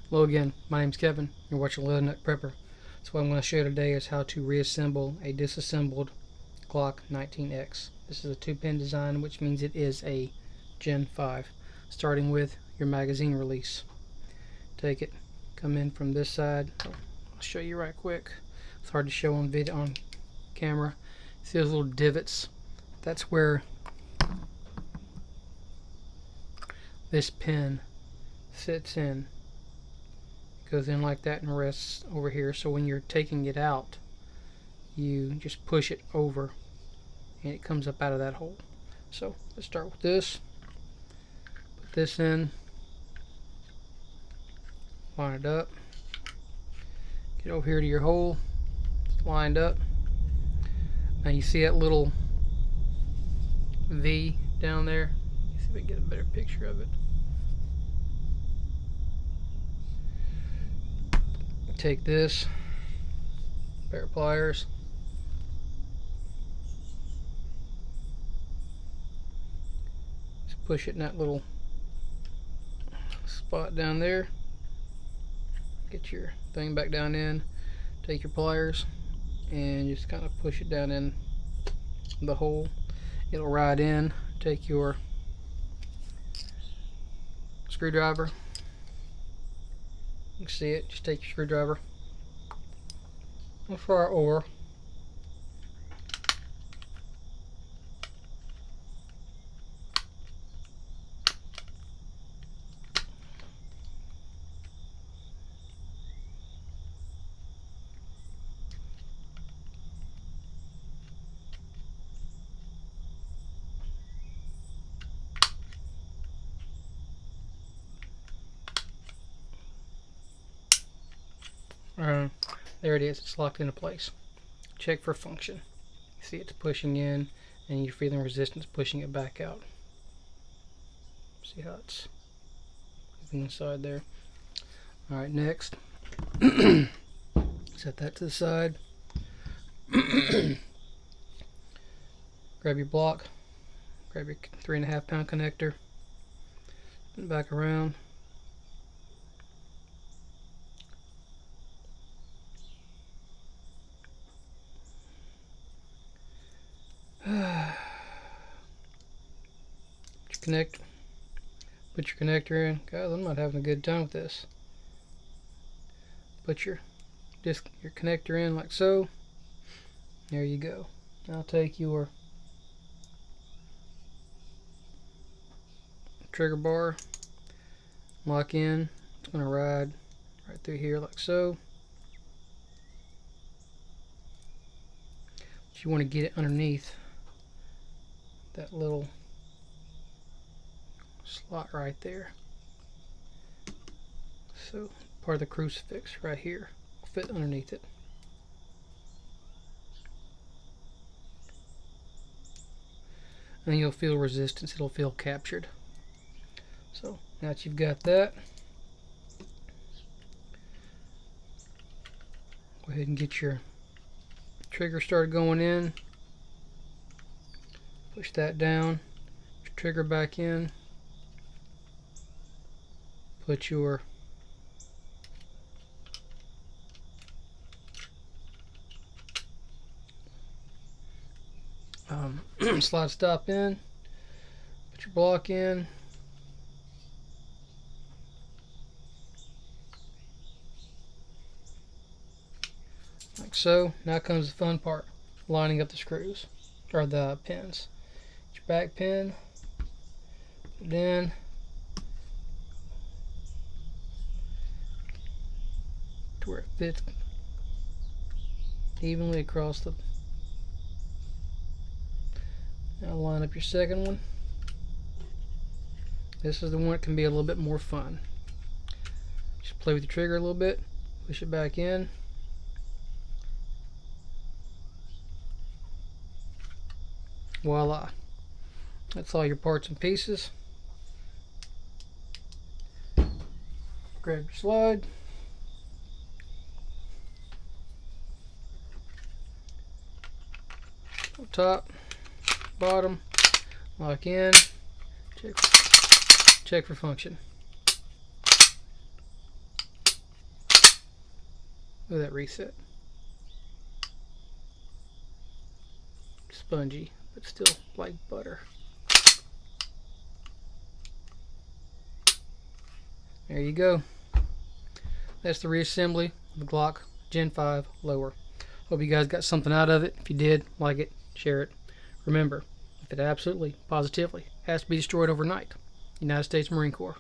Hello again, my name's Kevin. You're watching Leather Nut Prepper. So what I'm going to show you today is how to reassemble a disassembled Glock 19X. This is a 2-pin design, which means it is a Gen 5. Starting with your magazine release. Take it, come in from this side. I'll show you right quick. It's hard to show on video on camera. See those little divots? That's where this pin sits in. Goes in like that and rests over here, so when you're taking it out you just push it over and it comes up out of that hole. So let's start with this. Put this in, line it up, get over here to your hole, it's lined up. Now you see that little V down there? Let's see if we can get a better picture of it. Take this pair of pliers, just push it in that little spot down there, get your thing back down in, take your pliers and just kind of push it down in the hole. It'll ride in. Take your screwdriver. You can see it. Just take your screwdriver. Look for our ore. There it is, it's locked into place. Check for function. See it's pushing in and you're feeling resistance pushing it back out. See how it's moving inside there. Alright, next. Set that to the side. Grab your block. Grab your 3.5 pound connector. Spin it back around. Put your connector in. Guys, I'm not having a good time with this. Put your connector in like so. There you go. Now take your trigger bar, lock in. It's going to ride right through here like so. But you want to get it underneath that little slot right there. So part of the crucifix right here will fit underneath it. And you'll feel resistance, it'll feel captured. So now that you've got that, go ahead and get your trigger started going in. Push that down, put your trigger back in, put your slide stop in, put your block in, like so. Now comes the fun part, lining up the screws, or the pins. Get your back pin, put it in, to where it fits evenly across the. Now line up your second one. This is the one that can be a little bit more fun. Just play with the trigger a little bit, push it back in. Voila. That's all your parts and pieces. Grab your slide. Top, bottom, lock in, check for function. Look at that reset. Spongy, but still like butter. There you go. That's the reassembly of the Glock Gen 5 lower. Hope you guys got something out of it. If you did, like it, share it. Remember, if it absolutely, positively has to be destroyed overnight, United States Marine Corps.